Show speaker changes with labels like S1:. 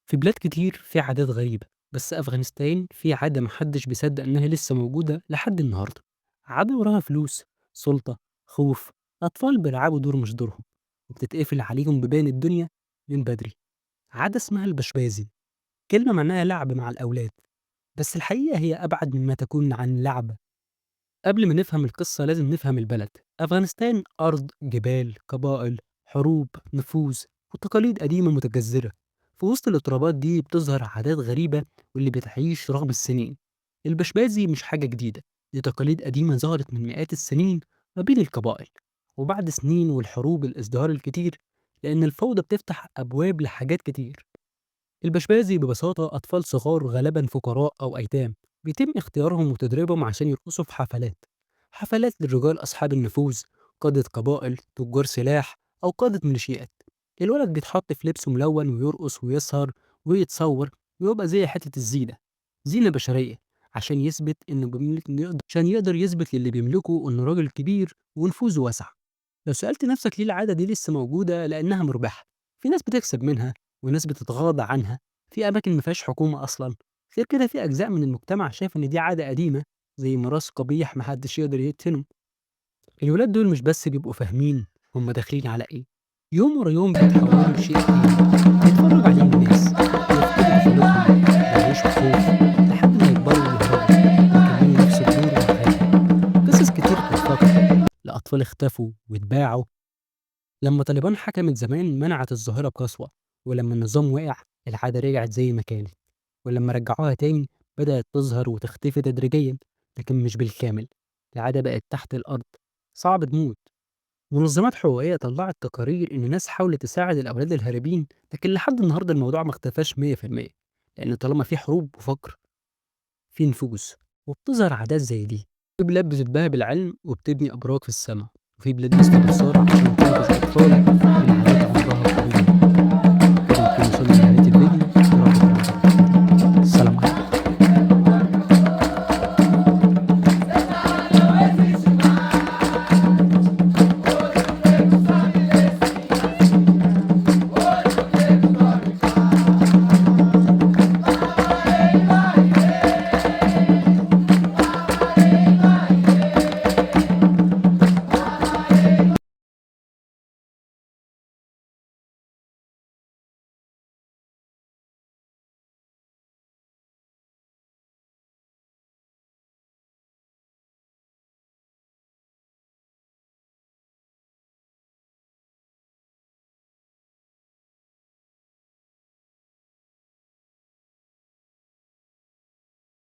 S1: في بلاد كتير في عادات غريبة، بس أفغانستان في عادة محدش بيصدق إنها لسه موجودة لحد النهاردة. عادة وراها فلوس، سلطة، خوف. أطفال بيلعبوا دور مش دورهم، وبتتقفل عليهم بيبان الدنيا من بدري. عادة اسمها البشبازي، كلمة معناها لعب مع الأولاد، بس الحقيقة هي أبعد مما تكون عن لعبة. قبل ما نفهم القصة لازم نفهم البلد. أفغانستان أرض، جبال، قبائل، حروب، نفوذ، وتقاليد قديمة متجذرة. في وسط الاضطرابات دي بتظهر عادات غريبة واللي بتعيش رغم السنين. البشبازي مش حاجة جديدة، دي تقاليد قديمة ظهرت من مئات السنين ما بين القبائل، وبعد سنين والحروب الازدهار الكتير، لأن الفوضى بتفتح أبواب لحاجات كتير. البشبازي ببساطة أطفال صغار غالبا فقراء أو أيتام، بيتم اختيارهم وتدريبهم عشان يرقصوا في حفلات للرجال أصحاب النفوذ، قادة قبائل، تجار سلاح، أو قادة ميليشيات. الولد بيتحط في لبس ملون ويرقص ويسهر ويتصور، ويبقى زي حتة الزينة، زينة بشرية، عشان يثبت إنه عشان يقدر يثبت للي بيملكه إنه راجل كبير ونفوذه واسع. لو سألت نفسك ليه العادة دي لسه موجودة، لأنها مربحة. في ناس بتكسب منها وناس بتتغاضى عنها. في أماكن ما فيهاش حكومة أصلا. غير كده في أجزاء من المجتمع شايف إن دي عادة قديمة، زي ميراث قبيح محدش يقدر يدفنه. الولاد دول مش بس بيبقوا فاهمين هم داخلين على إيه، يوم ورا يوم بيتحولوا لشيء تاني. بيتفرج عليهم ناس، بيفقدوا طفولتهم، بيعيشوا خوف لحد ما يكبروا ويهربوا، ويكملوا نفس الدور مع حياتهم. قصص كتير بتتفكر لأطفال اختفوا واتباعوا. لما طالبان حكمت زمان منعت الظاهرة بقسوة، ولما النظام وقع العادة رجعت زي ما كانت، ولما رجعوها تاني بدأت تظهر وتختفي تدريجيا، لكن مش بالكامل. العادة بقت تحت الأرض، صعب تموت. منظمات حقوقية طلعت تقارير إن ناس حاولت تساعد الأولاد الهاربين، لكن لحد النهاردة الموضوع ما اختفاش 100%، لأن طالما في حروب وفقر في نفوذ، وبتظهر عادات زي دي. في بلاد بتتباهى بالعلم وبتبني أبراج في السماء، وفي بلاد لسه بتصارع عشان تنقذ أطفال من عادات